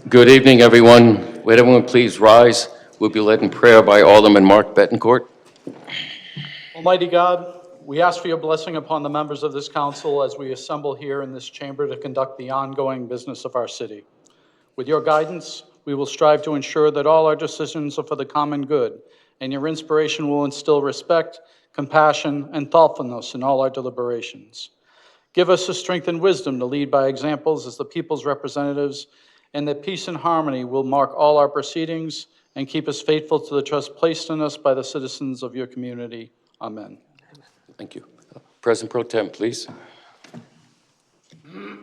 Good evening, everyone. Would everyone please rise? We'll be led in prayer by Alderman Mark Betancourt. Almighty God, we ask for your blessing upon the members of this council as we assemble here in this chamber to conduct the ongoing business of our city. With your guidance, we will strive to ensure that all our decisions are for the common good, and your inspiration will instill respect, compassion, and thoughtfulness in all our deliberations. Give us the strength and wisdom to lead by examples as the people's representatives, and that peace and harmony will mark all our proceedings and keep us faithful to the trust placed in us by the citizens of your community. Amen. Thank you. President Pro Tem, please.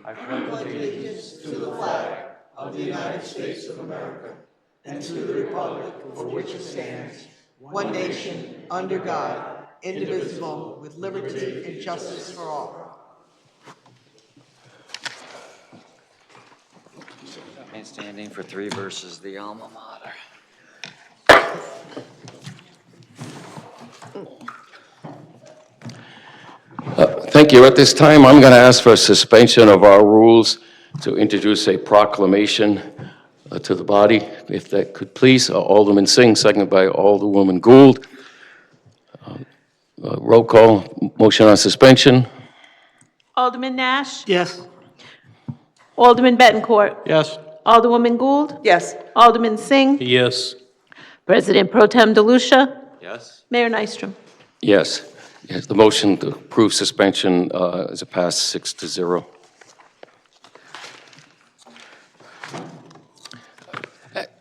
I pledge allegiance to the flag of the United States of America and to the republic for which it stands, one nation, under God, indivisible, with liberty and justice for all. And standing for 3 verses the alma mater. Thank you. At this time, I'm going to ask for a suspension of our rules to introduce a proclamation to the body. If that could please, Alderman Singh, seconded by Alderwoman Gould. Roll call, motion on suspension. Alderman Nash? Yes. Alderman Betancourt? Yes. Alderwoman Gould? Yes. Alderman Singh? Yes. President Pro Tem DeLucia? Yes? Mayor Nystrom? Yes. Yes, the motion to approve suspension is passed 6-0.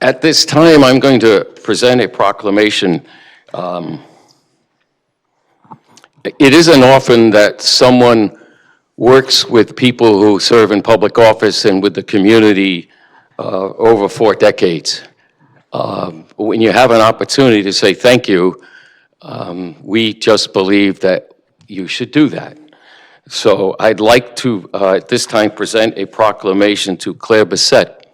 At this time, I'm going to present a proclamation. It isn't often that someone works with people who serve in public office and with the community over 4 decades. When you have an opportunity to say thank you, we just believe that you should do that. So I'd like to, at this time, present a proclamation to Claire Bissett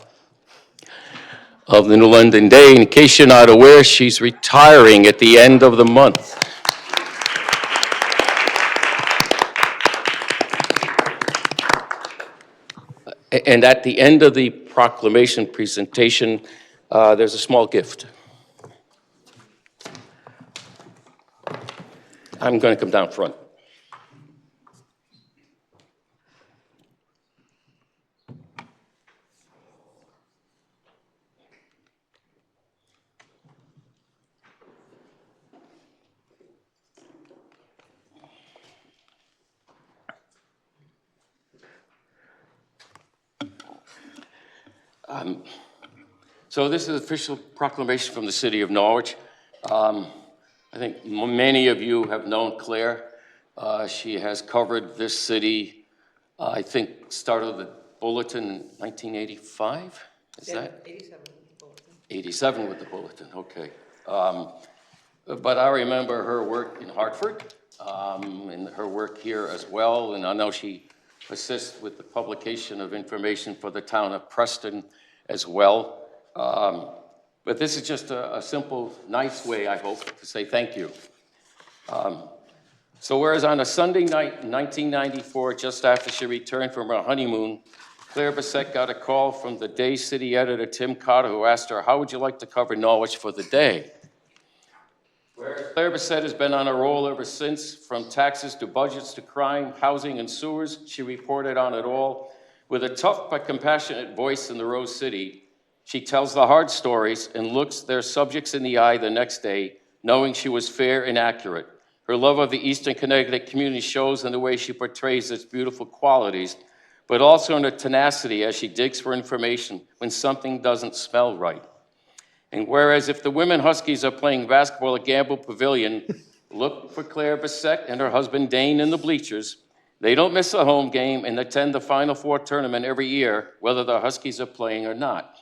of the New London Day. In case you're not aware, she's retiring at the end of the month. And at the end of the proclamation presentation, there's a small gift. I'm going to come down front. So this is an official proclamation from the city of Norwich. I think many of you have known Claire. She has covered this city, I think, started the Bulletin in 1985? Is that? 87 with the bulletin. 87 with the Bulletin, okay. But I remember her work in Hartford, and her work here as well, and I know she assists with the publication of information for the town of Preston as well. But this is just a simple, nice way, I hope, to say thank you. So whereas on a Sunday night in 1994, just after she returned from her honeymoon, Claire Bissett got a call from the Day City editor, Tim Carter, who asked her, how would you like to cover Norwich for the day? Whereas Claire Bissett has been on a roll ever since, from taxes to budgets to crime, housing and sewers, she reported on it all. With a tough but compassionate voice in the Rose City, she tells the hard stories and looks their subjects in the eye the next day, knowing she was fair and accurate. Her love of the Eastern Connecticut community shows in the way she portrays its beautiful qualities, but also in her tenacity as she digs for information when something doesn't smell right. And whereas if the women Huskies are playing basketball at Gamble Pavilion, look for Claire Bissett and her husband Dane in the bleachers. They don't miss a home game and attend the Final Four tournament every year, whether the Huskies are playing or not.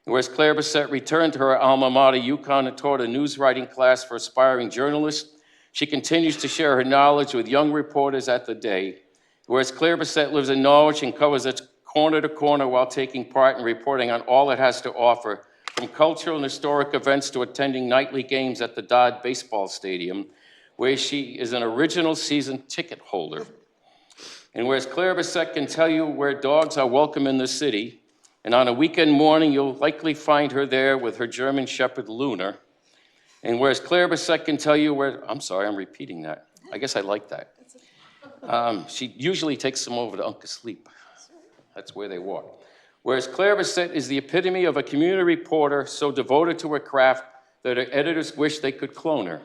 Whereas Claire Bissett returned to her alma mater, UConn, and taught a news writing class for aspiring journalists, she continues to share her knowledge with young reporters at the Day. Whereas Claire Bissett lives in Norwich and covers it corner to corner while taking part in reporting on all it has to offer, from cultural and historic events to attending nightly games at the Dodd Baseball Stadium, where she is an original season ticket holder. And whereas Claire Bissett can tell you where dogs are welcome in the city, And on a weekend morning, you'll likely find her there with her German Shepherd, Lunar. And whereas Claire Bissett can tell you where, I'm sorry, I'm repeating that. I guess I like that. She usually takes them over to Uncle Sleep. That's where they walk. Whereas Claire Bissett is the epitome of a community reporter so devoted to her craft that her editors wish they could clone her.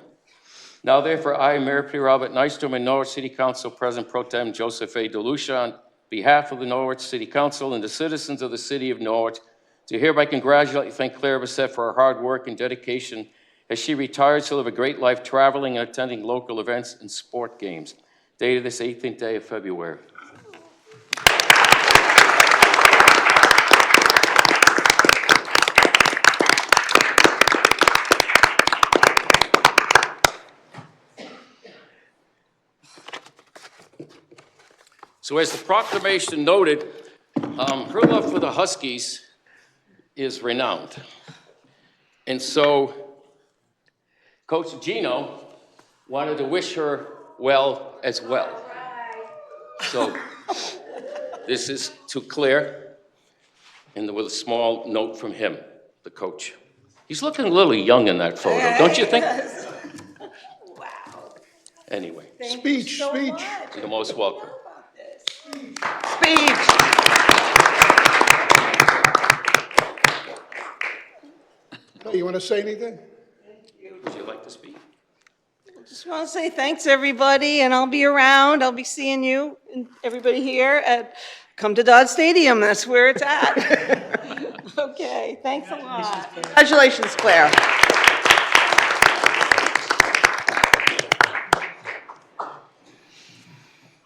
Now therefore, I, Mayor Peter Albert Nystrom, and Norwich City Council President Pro Tem Joseph A. DeLucia, on behalf of the Norwich City Council and the citizens of the city of Norwich, to hereby congratulate and thank Claire Bissett for her hard work and dedication as she retires to live a great life traveling and attending local events and sport games. Dated this 18th day of February. So as the proclamation noted, her love for the Huskies is renowned. And so Coach Gino wanted to wish her well as well. So this is to Claire, and with a small note from him, the coach. He's looking a little young in that photo, don't you think? Wow. Anyway, Speech. you're most welcome. Speech. You want to say anything? Would you like to speak? Just want to say thanks, everybody, and I'll be around. I'll be seeing you and everybody here at Come to Dodd Stadium. That's where it's at. Okay, thanks a lot. Congratulations, Claire.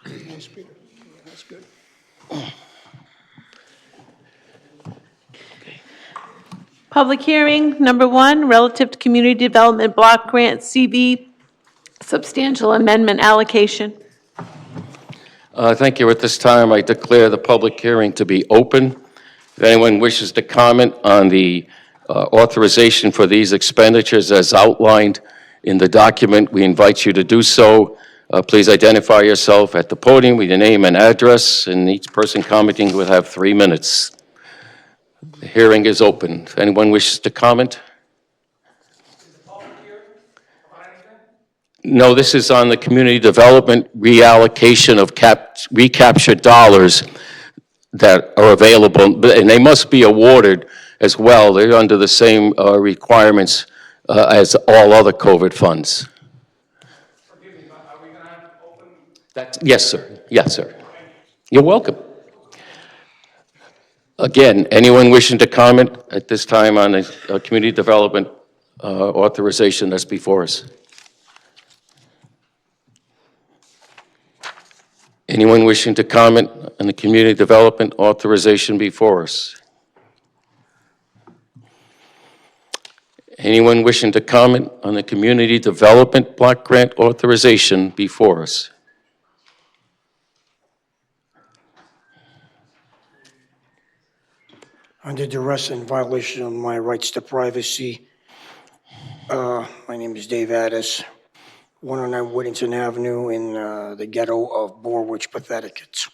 Nice, Peter. That's good. Public hearing, number 1, relative to Community Development Block Grant CV Substantial Amendment Allocation. Thank you. At this time, I declare the public hearing to be open. If anyone wishes to comment on the authorization for these expenditures as outlined in the document, we invite you to do so. Please identify yourself at the podium with your name and address, and each person commenting will have 3 minutes. The hearing is open. If anyone wishes to comment? No, this is on the community development reallocation of recaptured dollars that are available, and they must be awarded as well. They're under the same requirements as all other COVID funds. Forgive me, but are we going to have open? Yes, sir. Yes, sir. You're welcome. Again, anyone wishing to comment at this time on the community development authorization that's before us? Anyone wishing to comment on the community development authorization before us? Anyone wishing to comment on the community development block grant authorization before us? Under duress and violation of my rights to privacy, my name is Dave Addis, 109 Whittington Avenue in the ghetto of Norwich, Connecticut.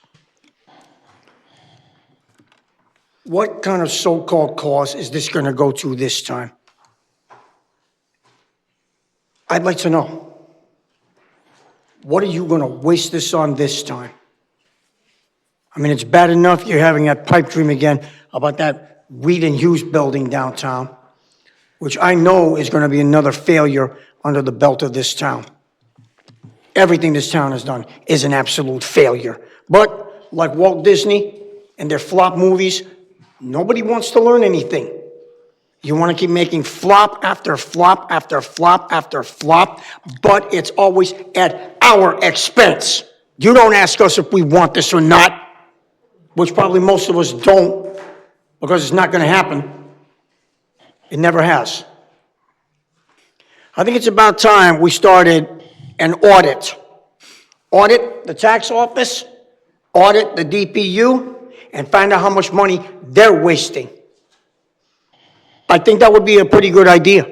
What kind of so-called cause is this going to go to this time? I'd like to know. What are you going to waste this on this time? I mean, it's bad enough you're having that pipe dream again about that Reed and Hughes building downtown, which I know is going to be another failure under the belt of this town. Everything this town has done is an absolute failure. But like Walt Disney and their flop movies, nobody wants to learn anything. You want to keep making flop after flop after flop after flop, but it's always at our expense. You don't ask us if we want this or not, which probably most of us don't, because it's not going to happen. It never has. I think it's about time we started an audit. Audit the tax office, audit the DPU, and find out how much money they're wasting. I think that would be a pretty good idea,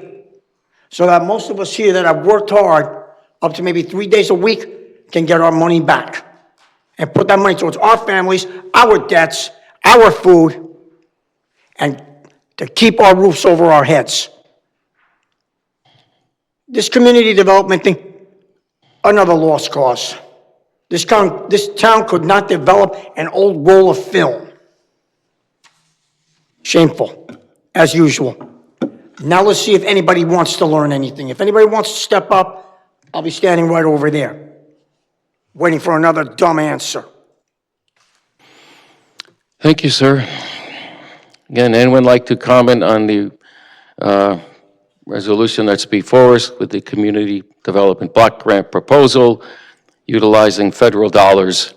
so that most of us here that have worked hard up to maybe 3 days a week can get our money back and put that money towards our families, our debts, our food, and to keep our roofs over our heads. This community development thing, another lost cause. This town could not develop an old roll of film. Shameful, as usual. Now let's see if anybody wants to learn anything. If anybody wants to step up, I'll be standing right over there, waiting for another dumb answer. Thank you, sir. Again, anyone like to comment on the resolution that's before us with the Community Development Block Grant proposal utilizing federal dollars?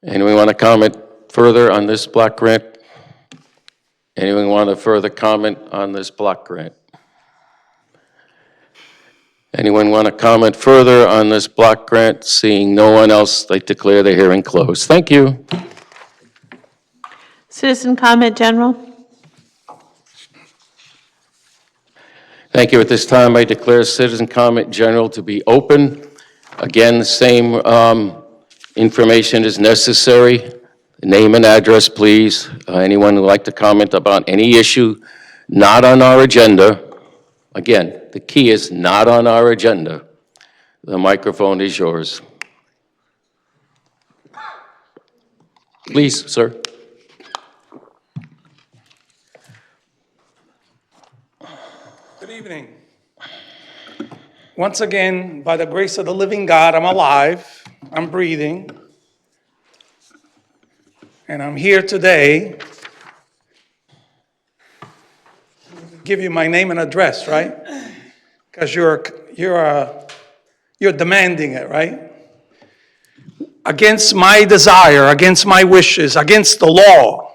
Anyone want to comment further on this block grant? Anyone want to further comment on this block grant? Anyone want to comment further on this block grant? Seeing no one else, I declare the hearing closed. Thank you. Citizen comment general. Thank you. At this time, I declare citizen comment general to be open. Again, the same information is necessary. Name and address, please. Anyone who'd like to comment about any issue not on our agenda. Again, the key is not on our agenda. The microphone is yours. Please, sir. Good evening. Once again, by the grace of the living God, I'm alive, I'm breathing, and I'm here today to give you my name and address, right? Because you're demanding it, right? Against my desire, against my wishes, against the law,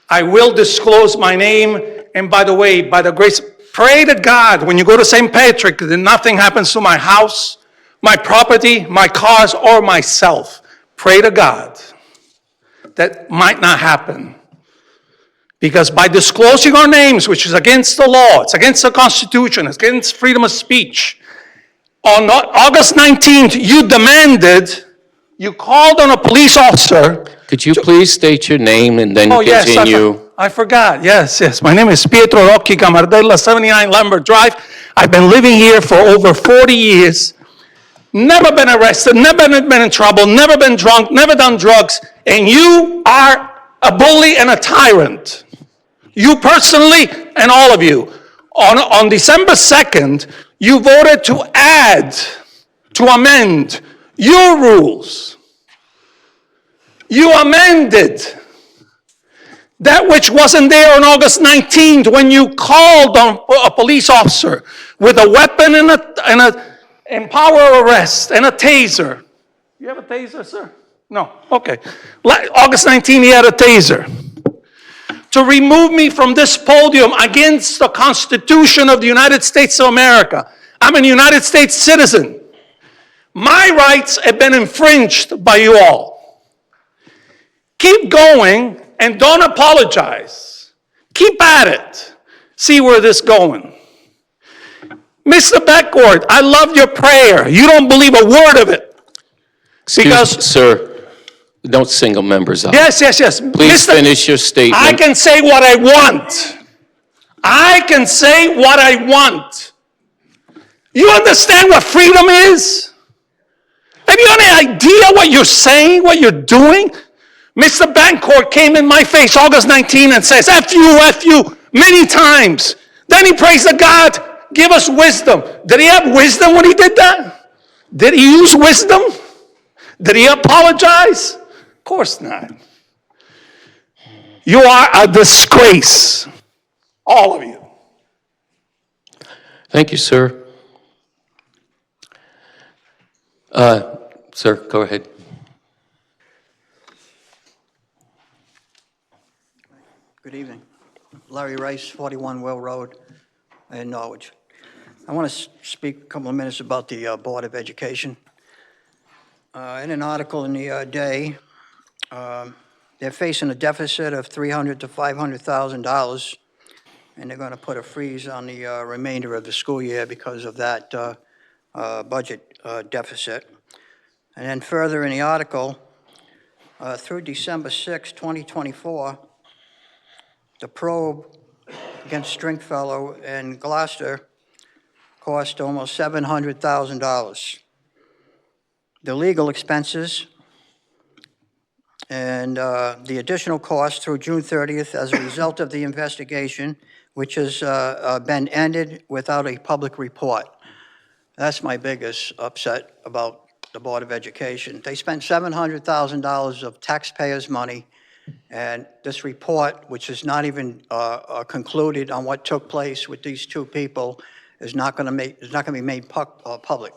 I will disclose my name. And by the way, by the grace, pray to God when you go to St. Patrick that nothing happens to my house, my property, my cars, or myself. Pray to God. That might not happen. Because by disclosing our names, which is against the law, it's against the Constitution, it's against freedom of speech, on August 19th, you called on a police officer. Could you please state your name and then Yes, continue? I forgot. Yes. My name is Pietro Rocchi Camardella, 79 Lambert Drive. I've been living here for over 40 years. Never been arrested, never been in trouble, never been drunk, never done drugs. And you are a bully and a tyrant. You personally and all of you. On December 2nd, you voted to amend your rules. You amended that which wasn't there on August 19th when you called on a police officer with a weapon and power of arrest and a taser. You have a taser, sir? No, okay. August 19th, he had a taser. To remove me from this podium against the Constitution of the United States of America. I'm a United States citizen. My rights have been infringed by you all. Keep going and don't apologize. Keep at it. See where this is going. Mr. Beckworth, I love your prayer. You don't believe a word of it. Sir, don't single members out. Yes. Please finish your statement. I can say what I want. I can say what I want. You understand what freedom is? Have you any idea what you're saying, what you're doing? Mr. Bancourt came in my face August 19 and says, F you, many times. Then he prays to God, give us wisdom. Did he have wisdom when he did that? Did he use wisdom? Did he apologize? Of course not. You are a disgrace. All of you. Thank you, sir. Sir, go ahead. Good evening. Larry Rice, 41 Well Road in Norwich. I want to speak a couple of minutes about the Board of Education. In an article in the Day, they're facing a deficit of $300,000 to $500,000, and they're going to put a freeze on the remainder of the school year because of that budget deficit. And then further in the article, through December 6, 2024, the probe against Stringfellow and Gloucester cost almost $700,000. The legal expenses and the additional cost through June 30th as a result of the investigation, which has been ended without a public report. That's my biggest upset about the Board of Education. They spent $700,000 of taxpayers' money, and this report, which is not even concluded on what took place with these two people, is not going to be made public.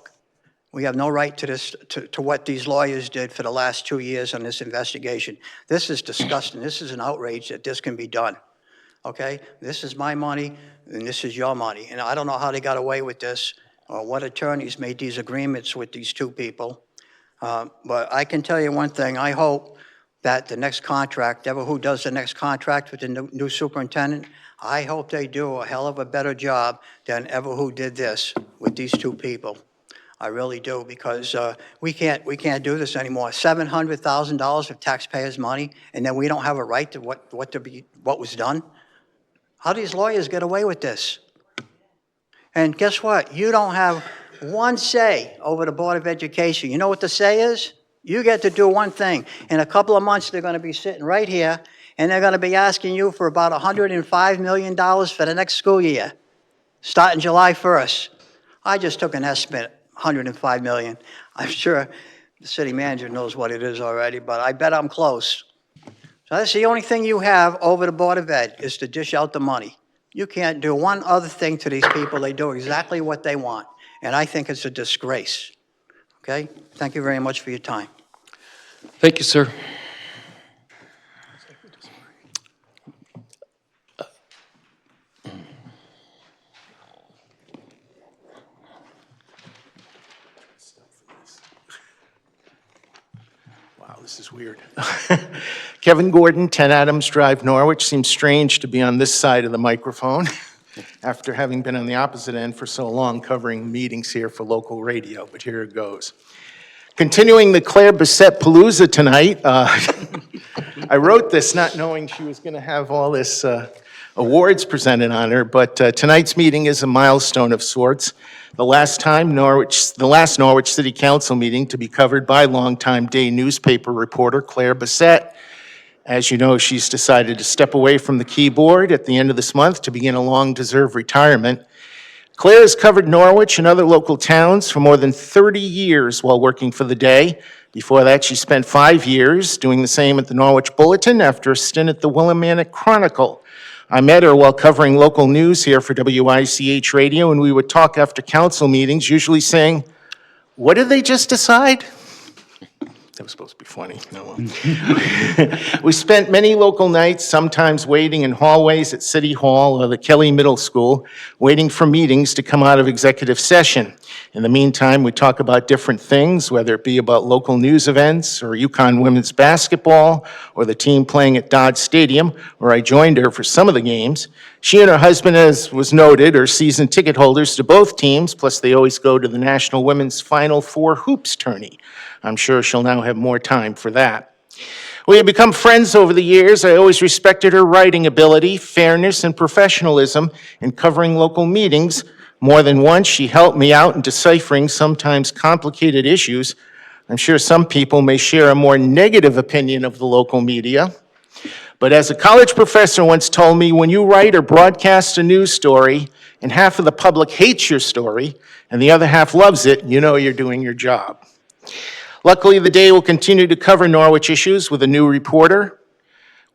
We have no right to this, to what these lawyers did for the last 2 years on this investigation. This is disgusting. This is an outrage that this can be done. Okay? This is my money, and this is your money. And I don't know how they got away with this, or what attorneys made these agreements with these two people. But I can tell you one thing. I hope that the next contract, ever who does the next contract with the new superintendent, I hope they do a hell of a better job than ever who did this with these two people. I really do, because we can't do this anymore. $700,000 of taxpayers' money, and then we don't have a right to what was done. How do these lawyers get away with this? And guess what? You don't have one say over the Board of Education. You know what the say is? You get to do one thing. In a couple of months, they're going to be sitting right here, and they're going to be asking you for about $105 million for the next school year, starting July 1st. I just took an estimate. $105 million. I'm sure the city manager knows what it is already, but I bet I'm close. So that's the only thing you have over the Board of Ed, is to dish out the money. You can't do one other thing to these people. They do exactly what they want, and I think it's a disgrace. Okay? Thank you very much for your time. Thank you, sir. Wow, this is weird. Kevin Gordon, 10 Adams Drive, Norwich. Seems strange to be on this side of the microphone after having been on the opposite end for so long covering meetings here for local radio, but here it goes. Continuing the Claire Bissett Palooza tonight, I wrote this not knowing she was going to have all this awards presented on her, but tonight's meeting is a milestone of sorts. The last Norwich City Council meeting to be covered by longtime Day newspaper reporter Claire Bissett. As you know, she's decided to step away from the keyboard at the end of this month to begin a long-deserved retirement. Claire has covered Norwich and other local towns for more than 30 years while working for the Day. Before that, she spent 5 years doing the same at the Norwich Bulletin after a stint at the Willimantic Chronicle. I met her while covering local news here for WICH Radio, and we would talk after council meetings, usually saying, "What did they just decide?" That was supposed to be funny. No. We spent many local nights, sometimes waiting in hallways at City Hall or the Kelly Middle School, waiting for meetings to come out of executive session. In the meantime, we talk about different things, whether it be about local news events or UConn women's basketball or the team playing at Dodge Stadium, where I joined her for some of the games. She and her husband, as was noted, are season ticket holders to both teams, plus they always go to the National Women's Final Four Hoops tourney. I'm sure she'll now have more time for that. We have become friends over the years. I always respected her writing ability, fairness, and professionalism in covering local meetings. More than once, she helped me out in deciphering sometimes complicated issues. I'm sure some people may share a more negative opinion of the local media. But as a college professor once told me, when you write or broadcast a news story and half of the public hates your story and the other half loves it, you know you're doing your job. Luckily, the Day will continue to cover Norwich issues with a new reporter,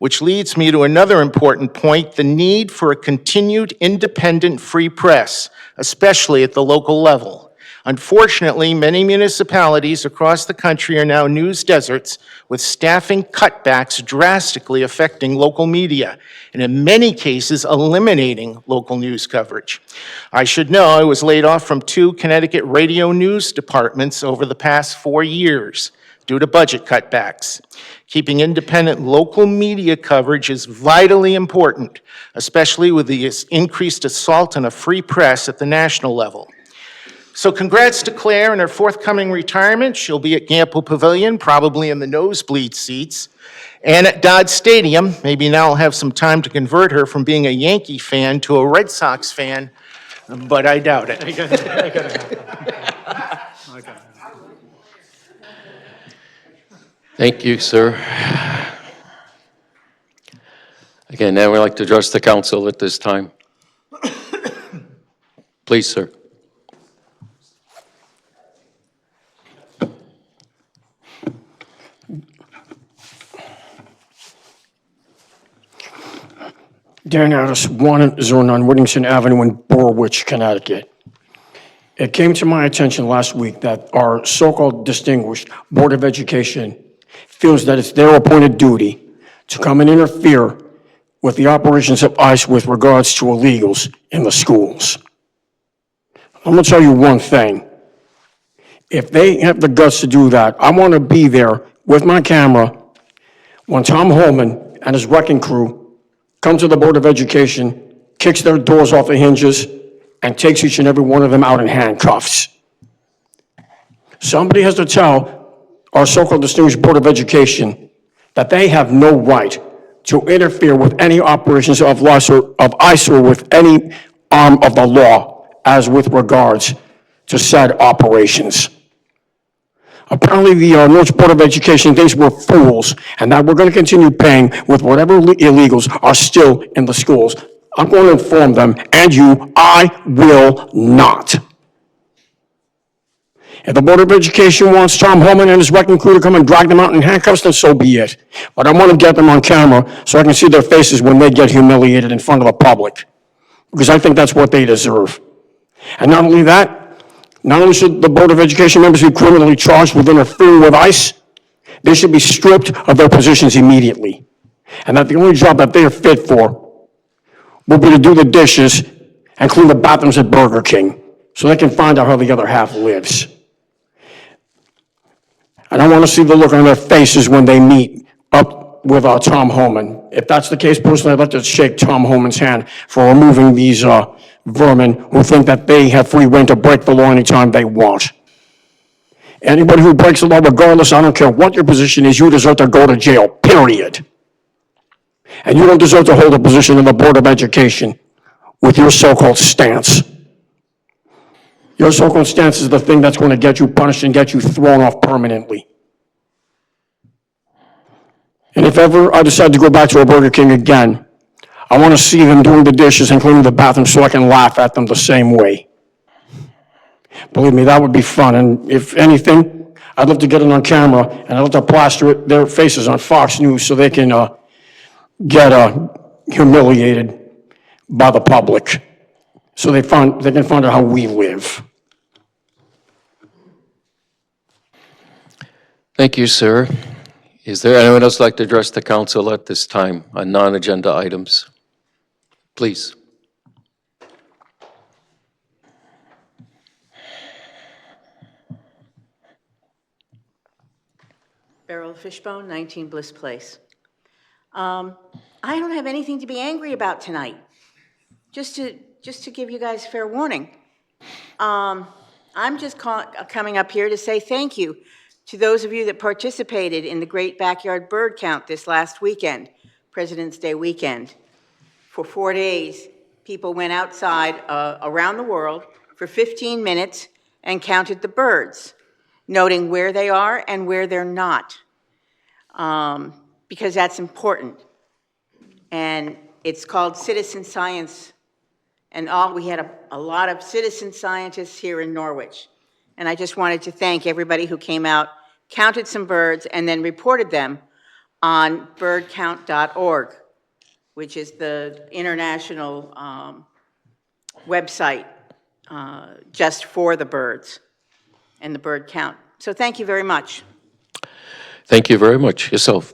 which leads me to another important point, the need for a continued independent free press, especially at the local level. Unfortunately, many municipalities across the country are now news deserts, with staffing cutbacks drastically affecting local media, and in many cases, eliminating local news coverage. I should know I was laid off from 2 Connecticut radio news departments over the past 4 years due to budget cutbacks. Keeping independent local media coverage is vitally important, especially with the increased assault on a free press at the national level. So congrats to Claire and her forthcoming retirement. She'll be at Gamble Pavilion, probably in the nosebleed seats. And at Dodd Stadium, maybe now I'll have some time to convert her from being a Yankee fan to a Red Sox fan, but I doubt it. Thank you, sir. Again, now we'd like to address the council at this time. Please, sir. Dan Addis, 109 Whittington Avenue in Norwich, Connecticut. It came to my attention last week that our so-called distinguished Board of Education feels that it's their appointed duty to come and interfere with the operations of ICE with regards to illegals in the schools. I'm going to tell you one thing. If they have the guts to do that, I want to be there with my camera when Tom Holman and his wrecking crew come to the Board of Education, kicks their doors off the hinges, and takes each and every one of them out in handcuffs. Somebody has to tell our so-called distinguished Board of Education that they have no right to interfere with any operations of ICE or with any arm of the law as with regards to said operations. Apparently, the Norwich Board of Education thinks we're fools and that we're going to continue paying with whatever illegals are still in the schools. I'm going to inform them, and you, I will not. If the Board of Education wants Tom Holman and his wrecking crew to come and drag them out in handcuffs, then so be it. But I want to get them on camera so I can see their faces when they get humiliated in front of the public, because I think that's what they deserve. And not only that, not only should the Board of Education members be criminally charged with interfering with ICE, they should be stripped of their positions immediately. And that the only job that they are fit for will be to do the dishes and clean the bathrooms at Burger King so they can find out how the other half lives. And I want to see the look on their faces when they meet up with Tom Holman. If that's the case, personally, I'd like to shake Tom Holman's hand for removing these vermin who think that they have free rein to break the law anytime they want. Anybody who breaks the law, regardless, I don't care what your position is, you deserve to go to jail, period. And you don't deserve to hold a position in the Board of Education with your so-called stance. Your so-called stance is the thing that's going to get you punished and get you thrown off permanently. And if ever I decide to go back to a Burger King again, I want to see them doing the dishes and cleaning the bathroom so I can laugh at them the same way. Believe me, that would be fun. And if anything, I'd love to get it on camera and I'd love to plaster their faces on Fox News so they can get humiliated by the public, so they can find out how we live. Thank you, sir. Is there anyone else like to address the council at this time on non-agenda items? Please. Beryl Fishbone, 19 Bliss Place. I don't have anything to be angry about tonight. Just to give you guys fair warning. I'm just coming up here to say thank you to those of you that participated in the Great Backyard Bird Count this last weekend, President's Day weekend. For 4 days, people went outside around the world for 15 minutes and counted the birds, noting where they are and where they're not, because that's important. And it's called citizen science. And we had a lot of citizen scientists here in Norwich. And I just wanted to thank everybody who came out, counted some birds, and then reported them on birdcount.org, which is the international website just for the birds and the bird count. So thank you very much. Thank you very much. Yourself.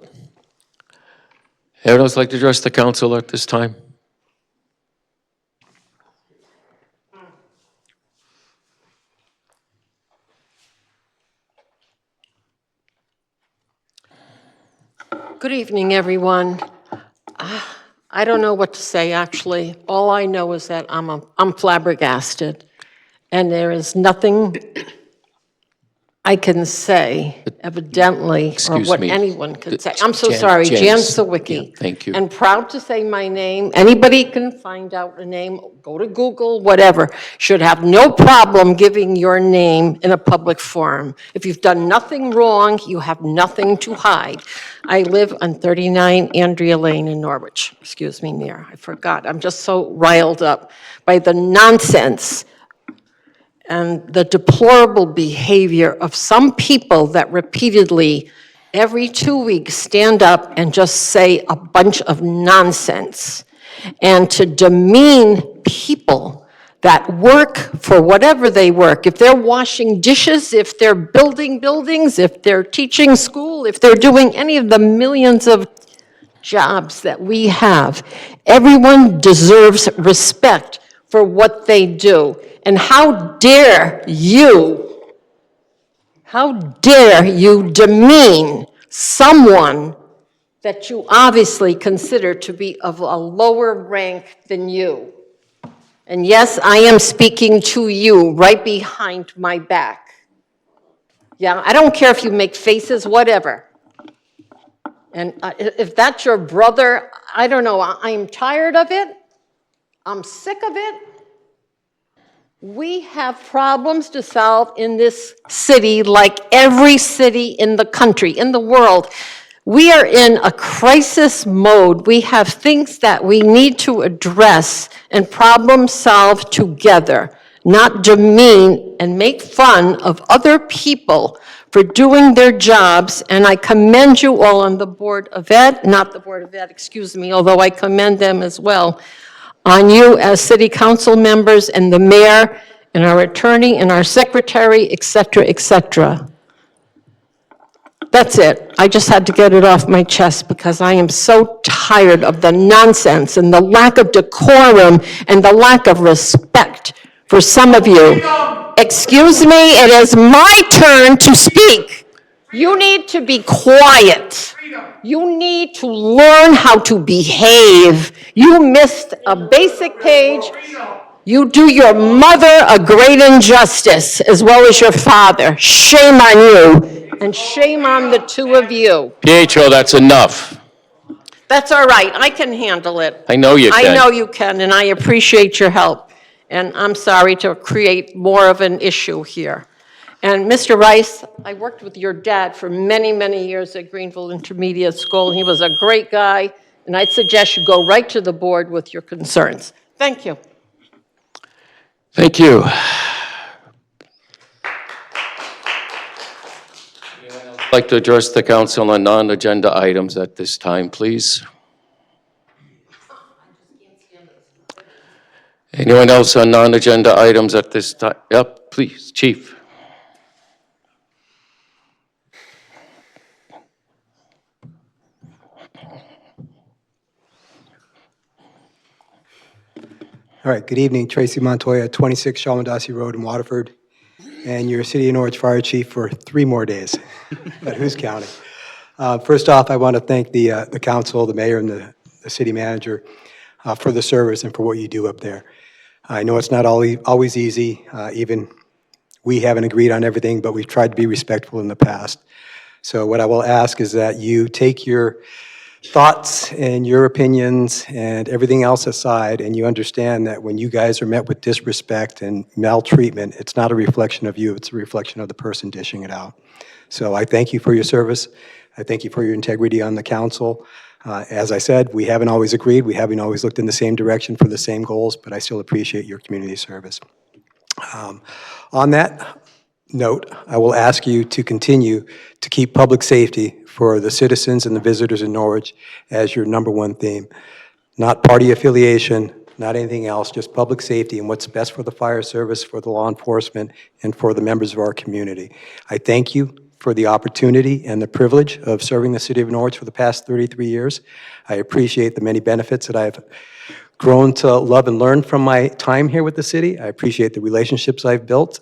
Anyone else like to address the council at this time? Good evening, everyone. I don't know what to say, actually. All I know is that I'm flabbergasted. and there is nothing I can say, evidently, or Excuse what me. anyone could say. I'm so Jan- sorry, Jan Jan- Sawicki. yeah, thank you. And proud to say my name. Anybody can find out a name, go to Google, whatever. Should have no problem giving your name in a public forum. If you've done nothing wrong, you have nothing to hide. I live on 39 Andrea Lane in Norwich. Excuse me, Mayor, I forgot. I'm just so riled up by the nonsense and the deplorable behavior of some people that repeatedly, every 2 weeks, stand up and just say a bunch of nonsense, and to demean people that work for whatever they work. If they're washing dishes, if they're building buildings, if they're teaching school, if they're doing any of the millions of jobs that we have, everyone deserves respect for what they do. And how dare you demean someone that you obviously consider to be of a lower rank than you? And yes, I am speaking to you right behind my back. Yeah, I don't care if you make faces, whatever. And if that's your brother, I don't know, I'm tired of it. I'm sick of it. We have problems to solve in this city like every city in the country, in the world. We are in a crisis mode. We have things that we need to address and problem solve together, not demean and make fun of other people for doing their jobs. And I commend you all on the Board of Ed, not the Board of Ed, excuse me, although I commend them as well, on you as city council members and the mayor and our attorney and our secretary, et cetera, et cetera. That's it. I just had to get it off my chest because I am so tired of the nonsense and the lack of decorum and the lack of respect for some of you. Excuse me, it is my turn to speak. You need to be quiet. You need to learn how to behave. You missed a basic page. You do your mother a great injustice, as well as your father. Shame on you, and shame on the two of you. Pietro, that's enough. That's all right, I can handle it. I know you I can. know you can, and I appreciate your help. And I'm sorry to create more of an issue here. And Mr. Rice, I worked with your dad for many, many years at Greenville Intermediate School. He was a great guy, and I'd suggest you go right to the board with your concerns. Thank you. Thank you. I'd like to address the council on non-agenda items at this time, please. Anyone else on non-agenda items at this time? Yep, please, Chief. All right, good evening, Tracy Montoya, 26 Shalmondossie Road in Waterford, and your City of Norwich Fire Chief for 3 more days, but who's counting? First off, I want to thank the council, the mayor, and the city manager for the service and for what you do up there. I know it's not always easy, even we haven't agreed on everything, but we've tried to be respectful in the past. So what I will ask is that you take your thoughts and your opinions and everything else aside, and you understand that when you guys are met with disrespect and maltreatment, it's not a reflection of you, it's a reflection of the person dishing it out. So I thank you for your service. I thank you for your integrity on the council. As I said, we haven't always agreed, we haven't always looked in the same direction for the same goals, but I still appreciate your community service. On that note, I will ask you to continue to keep public safety for the citizens and the visitors in Norwich as your #1 theme. Not party affiliation, not anything else, just public safety and what's best for the fire service, for the law enforcement, and for the members of our community. I thank you for the opportunity and the privilege of serving the city of Norwich for the past 33 years. I appreciate the many benefits that I've grown to love and learn from my time here with the city. I appreciate the relationships I've built.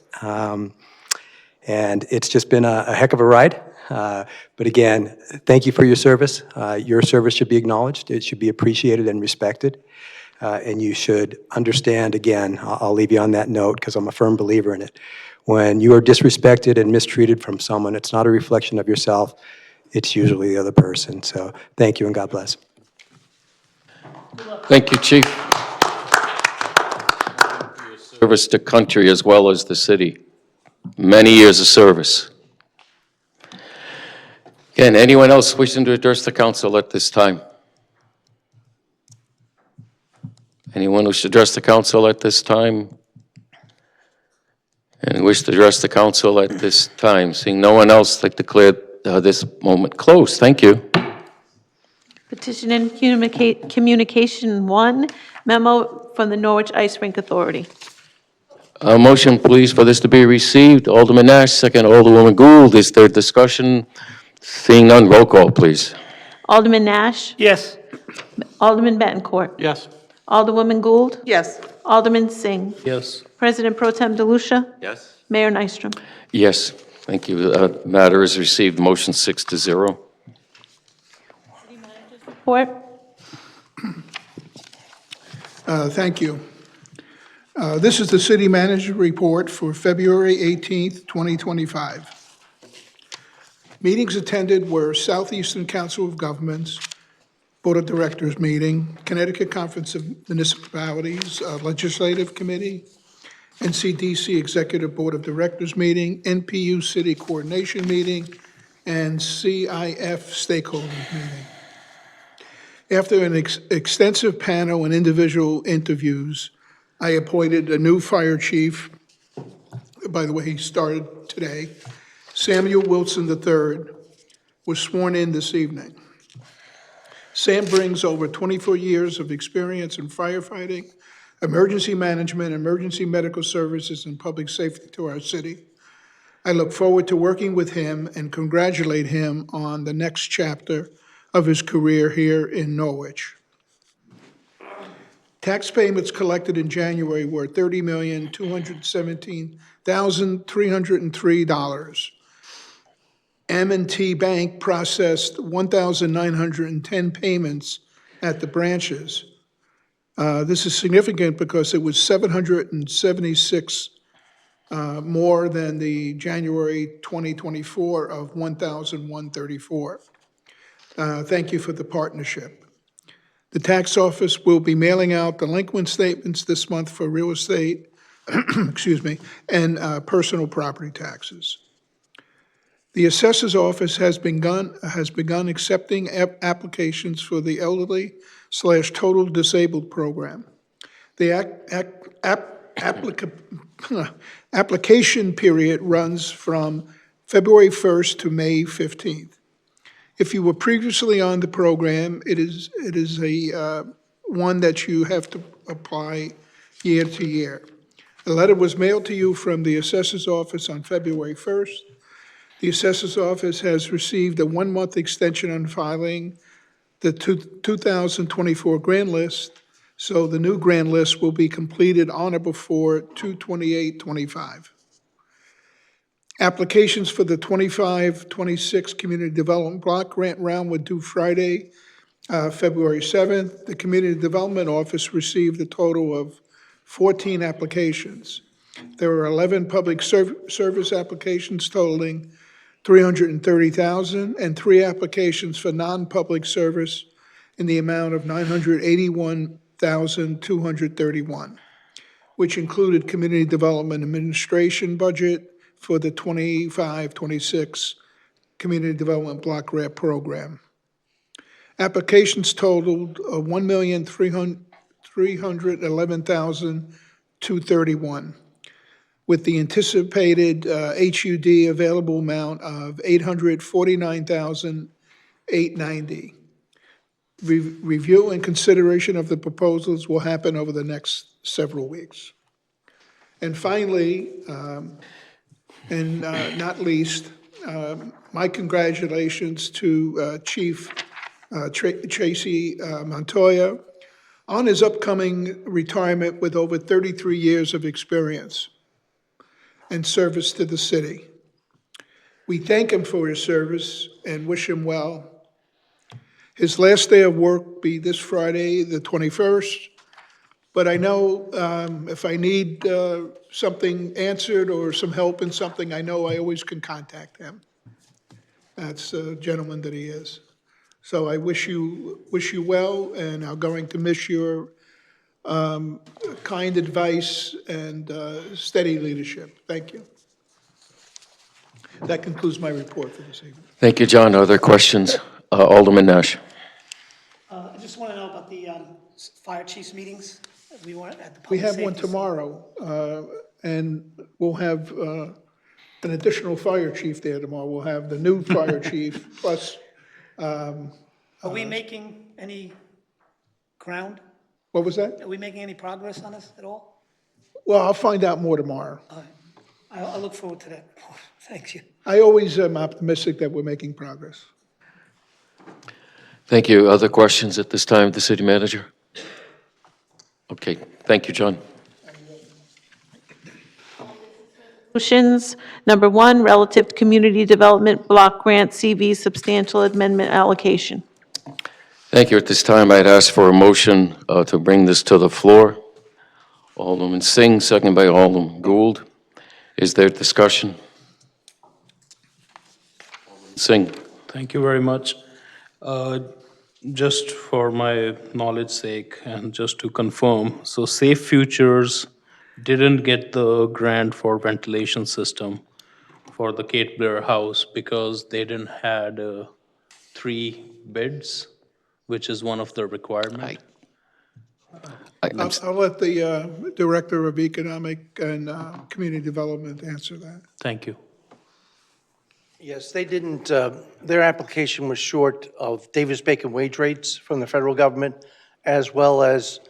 And it's just been a heck of a ride. But again, thank you for your service. Your service should be acknowledged. It should be appreciated and respected. And you should understand, again, I'll leave you on that note because I'm a firm believer in it. When you are disrespected and mistreated from someone, it's not a reflection of yourself, it's usually the other person. So thank you and God bless. Thank you, Chief. Service to country as well as the city. Many years of service. Again, anyone else wishing to address the council at this time? Anyone wish to address the council at this time? And wish to address the council at this time? Seeing no one else, I declare this moment closed. Thank you. Petition and Communication 1, memo from the Norwich Ice Rink Authority. A motion, please, for this to be received. Alderman Nash, second Alderwoman Gould. Is there discussion? Seeing none, roll call, please. Alderman Nash? Yes. Alderman Bettencourt? Yes. Alderwoman Gould? Yes. Alderman Singh? Yes. President Pro Tem DeLucia? Yes. Mayor Nystrom? Yes, thank you. Matter is received, motion 6-0. Report? Thank you. This is the city manager report for February 18th, 2025. Meetings attended were Southeastern Council of Governments, Board of Directors meeting, Connecticut Conference of Municipalities Legislative Committee, NCDC Executive Board of Directors meeting, NPU City Coordination meeting, and CIF Stakeholders meeting. After an extensive panel and individual interviews, I appointed a new fire chief. By the way, he started today. Samuel Wilson III was sworn in this evening. Sam brings over 24 years of experience in firefighting, emergency management, emergency medical services, and public safety to our city. I look forward to working with him and congratulate him on the next chapter of his career here in Norwich. Tax payments collected in January were $30,217,303. M&T Bank processed 1,910 payments at the branches. This is significant because it was 776 more than the January 2024 of 1,134. Thank you for the partnership. The tax office will be mailing out delinquent statements this month for real estate, excuse me, and personal property taxes. The assessor's office has begun accepting applications for the elderly/total disabled program. The application period runs from February 1st to May 15th. If you were previously on the program, it is a one that you have to apply year to year. A letter was mailed to you from the assessor's office on February 1st. The assessor's office has received a one-month extension on filing the 2024 grand list, so the new grand list will be completed on or before 2/28/25. Applications for the 25-26 Community Development Block Grant Round were due Friday, February 7th. The Community Development Office received a total of 14 applications. There were 11 public service applications totaling $330,000 and 3 applications for non-public service in the amount of $981,231, which included Community Development Administration budget for the 25-26 Community Development Block Grant Program. Applications totaled $1,311,231, with the anticipated HUD available amount of $849,890. Review and consideration of the proposals will happen over the next several weeks. And finally, and not least, my congratulations to Chief Tracy Montoya on his upcoming retirement with over 33 years of experience and service to the city. We thank him for his service and wish him well. His last day of work be this Friday, the 21st, But I know if I need something answered or some help in something, I know I always can contact him. That's the gentleman that he is. So I wish you well, and I'm going to miss your kind advice and steady leadership. Thank you. That concludes my report for this evening. Thank you, John. Other questions? Alderman Nash. I just want to know about the fire chiefs meetings. We want at the We public have one safety. tomorrow, and we'll have an additional fire chief there tomorrow. We'll have the new fire chief plus, Are we making any ground? what was that? Are we making any progress on this at all? Well, I'll find out more tomorrow. I look forward to that. Thank you. I always am optimistic that we're making progress. Thank you. Other questions at this time, the city manager? Okay, thank you, John. Resolutions. Number 1, relative to Community Development Block Grant CV Substantial Amendment Allocation. Thank you. At this time, I'd ask for a motion to bring this to the floor. Alderman Singh, second by Alderman Gould. Is there discussion? Alderman Singh. Thank you very much. Just for my knowledge sake and just to confirm, so Safe Futures didn't get the grant for ventilation system for the Kate Blair house because they didn't had 3 bids, which is one of the requirements. I'll let the Director of Economic and Community Development answer that. Thank you. Yes, they didn't, their application was short of Davis-Bacon wage rates from the federal government, as well as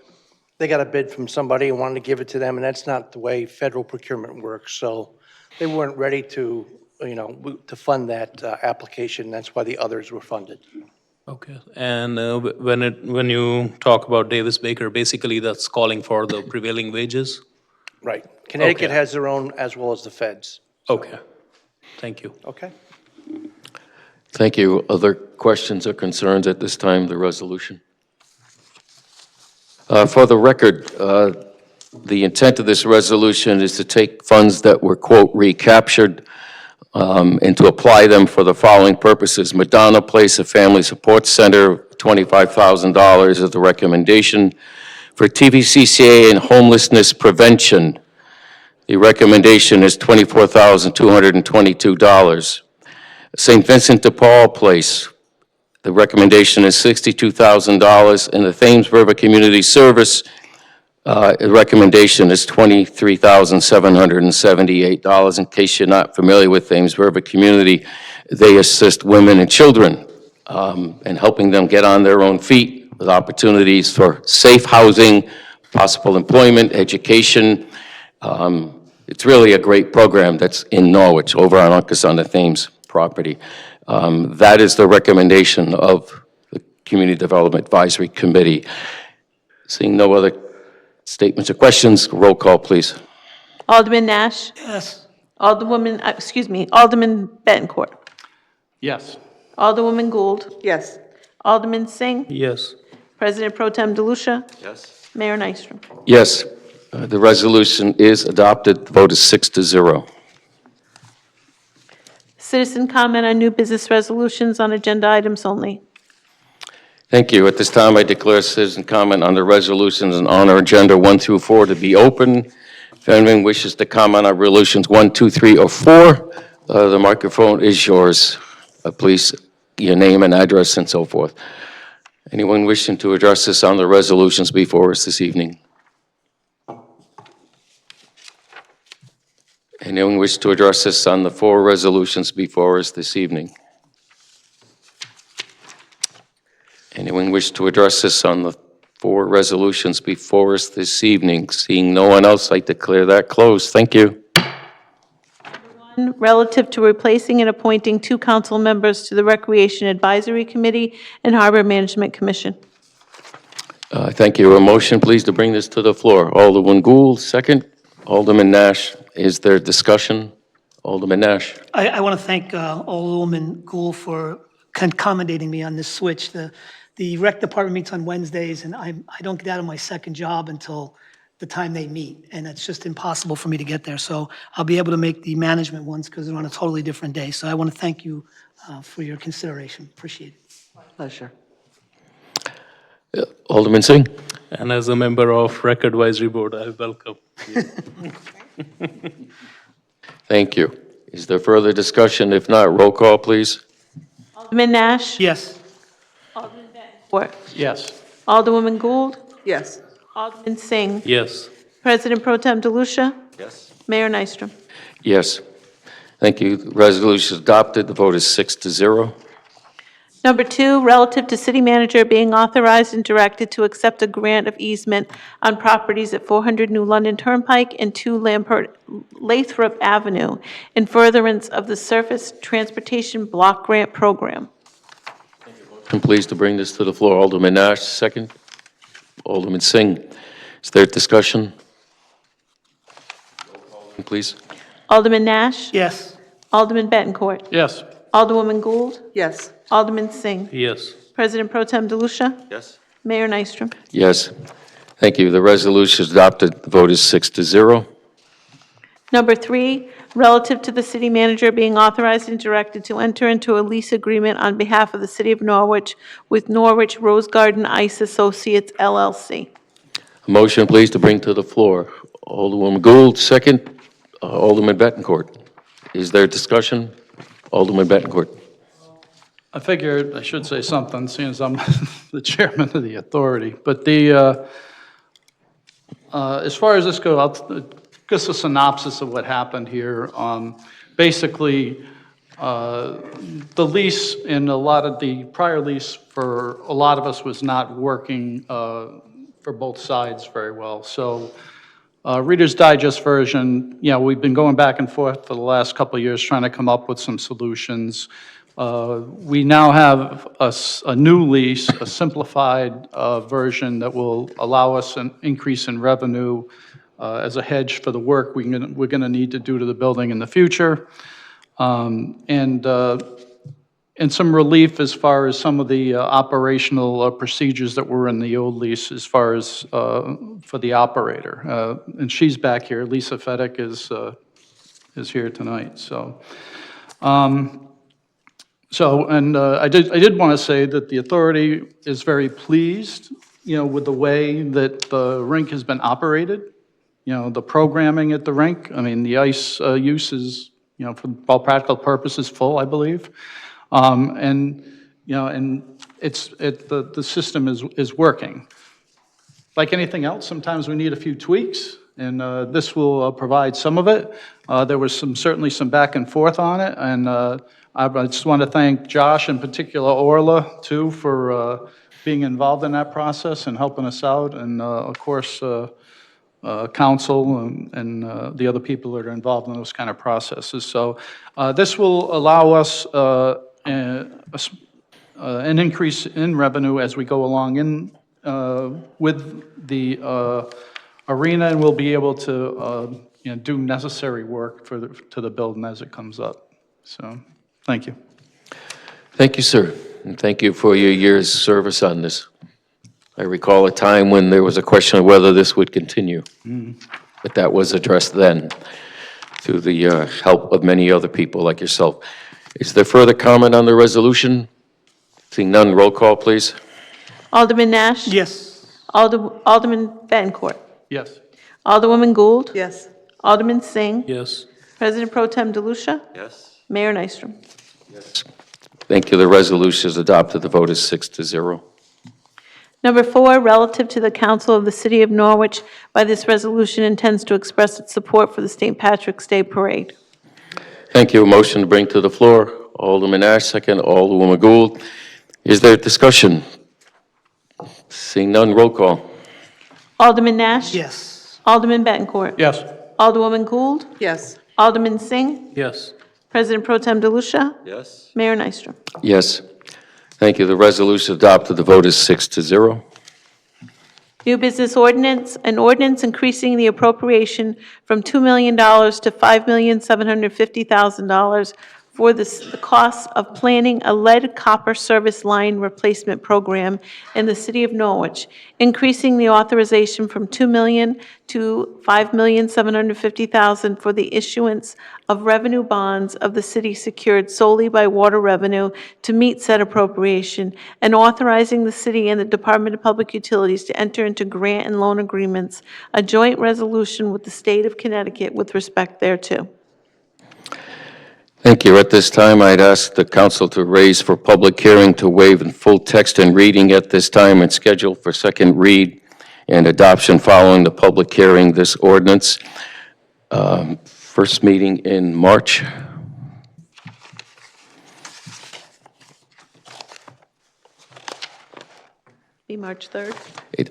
they got a bid from somebody and wanted to give it to them, and that's not the way federal procurement works. So they weren't ready to, to fund that application. That's why the others were funded. Okay, and when you talk about Davis Baker, basically that's calling for the prevailing wages? Right. Connecticut Okay. has their own, as well as the feds. Okay, thank you. Okay. Thank you. Other questions or concerns at this time, the resolution? For the record, the intent of this resolution is to take funds that were, quote, recaptured and to apply them for the following purposes. Madonna Place, a family support center, $25,000 is the recommendation. For TVCCA and homelessness prevention, the recommendation is $24,222. St. Vincent de Paul Place, the recommendation is $62,000. And the Thames River Community Service, the recommendation is $23,778. In case you're not familiar with Thames River Community, they assist women and children in helping them get on their own feet with opportunities for safe housing, possible employment, education. It's really a great program that's in Norwich, over on Uncas-on-the-Thames property. That is the recommendation of the Community Development Advisory Committee. Seeing no other statements or questions, roll call, please. Alderman Nash? Yes. Alderman Bettencourt? Yes. Alderwoman Gould? Yes. Alderman Singh? Yes. President Pro Tem DeLucia? Yes. Mayor Nystrom? Yes, the resolution is adopted. The vote is 6-0. Citizen comment on new business resolutions on agenda items only. Thank you. At this time, I declare citizen comment on the resolutions and on our agenda 1 through 4 to be open. If anyone wishes to comment on resolutions 1, 2, 3, or 4, the microphone is yours. Please, your name and address and so forth. Anyone wishing to address this on the resolutions before us this evening? Anyone wish to address this on the 4 resolutions before us this evening? Anyone wish to address this on the 4 resolutions before us this evening? Seeing no one else, I declare that closed. Thank you. 1, relative to replacing and appointing 2 council members to the Recreation Advisory Committee and Harbor Management Commission. Thank you. A motion, please, to bring this to the floor. Alderman Gould, second. Alderman Nash, is there discussion? Alderman Nash. I want to thank Alderwoman Gould for accommodating me on this switch. The rec department meets on Wednesdays, and I don't get out of my second job until the time they meet, and it's just impossible for me to get there. So I'll be able to make the management ones because they're on a totally different day. So I want to thank you for your consideration. Appreciate it. Pleasure. Alderman Singh? And as a member of Rec Advisory Board, I welcome you. Thank you. Is there further discussion? If not, roll call, please. Alderman Nash? Yes. Alderman Bettencourt? Yes. Alderwoman Gould? Yes. Alderman Singh? Yes. President Pro Tem DeLucia? Yes. Mayor Nystrom? Yes. Thank you. The resolution is adopted. The vote is 6-0. Number 2, relative to city manager being authorized and directed to accept a grant of easement on properties at 400 New London Turnpike and 2 Lathrop Avenue in furtherance of the Surface Transportation Block Grant Program. I'm pleased to bring this to the floor. Alderman Nash, second. Alderman Singh. Is there discussion? Please. Alderman Nash? Yes. Alderman Bettencourt? Yes. Alderwoman Gould? Yes. Alderman Singh? Yes. President Pro Tem DeLucia? Yes. Mayor Nystrom? Yes. Thank you. The resolution is adopted. The vote is 6-0. Number 3, relative to the city manager being authorized and directed to enter into a lease agreement on behalf of the city of Norwich with Norwich Rose Garden Ice Associates LLC. A motion, please, to bring to the floor. Alderwoman Gould, second. Alderman Bettencourt. Is there discussion? Alderman Bettencourt. I figured I should say something, seeing as I'm the chairman of the authority. But the, as far as this goes, I'll just a synopsis of what happened here. Basically, the lease in a lot of the prior lease for a lot of us was not working for both sides very well. So Reader's Digest version, we've been going back and forth for the last couple of years trying to come up with some solutions. We now have a new lease, a simplified version that will allow us an increase in revenue as a hedge for the work we're going to need to do to the building in the future. And some relief as far as some of the operational procedures that were in the old lease as far as for the operator. And she's back here. Lisa Fedek is here tonight. So, I did want to say that the authority is very pleased, with the way that the rink has been operated. The programming at the rink. I mean, the ice use is, for all practical purposes, full, I believe. And the system is working. Like anything else, sometimes we need a few tweaks, and this will provide some of it. There was certainly some back and forth on it, and I just want to thank Josh, in particular Orla, too, for being involved in that process and helping us out, and of course, council and the other people that are involved in those kind of processes. So this will allow us an increase in revenue as we go along with the arena, and we'll be able to do necessary work to the building as it comes up. So, thank you. Thank you, sir, and thank you for your year's service on this. I recall a time when there was a question of whether this would continue, but that was addressed then through the help of many other people like yourself. Is there further comment on the resolution? Seeing none, roll call, please. Alderman Nash? Yes. Alderman Bettencourt? Yes. Alderwoman Gould? Yes. Alderman Singh? Yes. President Pro Tem DeLucia? Yes. Mayor Nystrom? Yes. Thank you. The resolution is adopted. The vote is 6-0. Number 4, relative to the Council of the City of Norwich, by this resolution intends to express its support for the St. Patrick's Day Parade. Thank you. A motion to bring to the floor. Alderman Nash, second. Alderwoman Gould. Is there discussion? Seeing none, roll call. Alderman Nash? Yes. Alderman Bettencourt? Yes. Alderwoman Gould? Yes. Alderman Singh? Yes. President Pro Tem DeLucia? Yes. Mayor Nystrom? Yes. Thank you. The resolution is adopted. The vote is 6-0. New business ordinance, an ordinance increasing the appropriation from $2 million to $5,750,000 for the cost of planning a lead copper service line replacement program in the city of Norwich, increasing the authorization from $2 million to $5,750,000 for the issuance of revenue bonds of the city secured solely by water revenue to meet said appropriation, and authorizing the city and the Department of Public Utilities to enter into grant and loan agreements, a joint resolution with the state of Connecticut with respect thereto. Thank you. At this time, I'd ask the council to raise for public hearing to waive in full text and reading at this time and schedule for second read and adoption following the public hearing this ordinance. First meeting in March. Be March 3rd.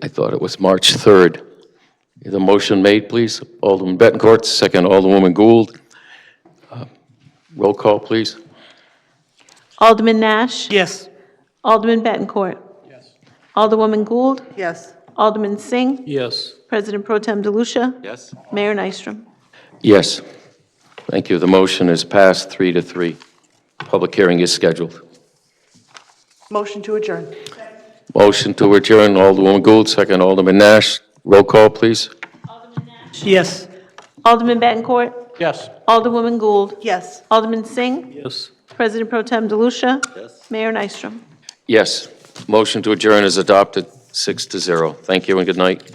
I thought it was March 3rd. The motion made, please. Alderman Bettencourt, second Alderwoman Gould. Roll call, please. Alderman Nash? Yes. Alderman Bettencourt? Yes. Alderwoman Gould? Yes. Alderman Singh? Yes. President Pro Tem DeLucia? Yes. Mayor Nystrom? Yes. Thank you. The motion is passed 3-3. Public hearing is scheduled. Motion to adjourn. Motion to adjourn, Alderwoman Gould, second Alderman Nash. Roll call, please. Yes. Alderman Bettencourt? Yes. Alderwoman Gould? Yes. Alderman Singh? Yes. President Pro Tem DeLucia? Yes. Mayor Nystrom? Yes. Motion to adjourn is adopted 6-0. Thank you and good night.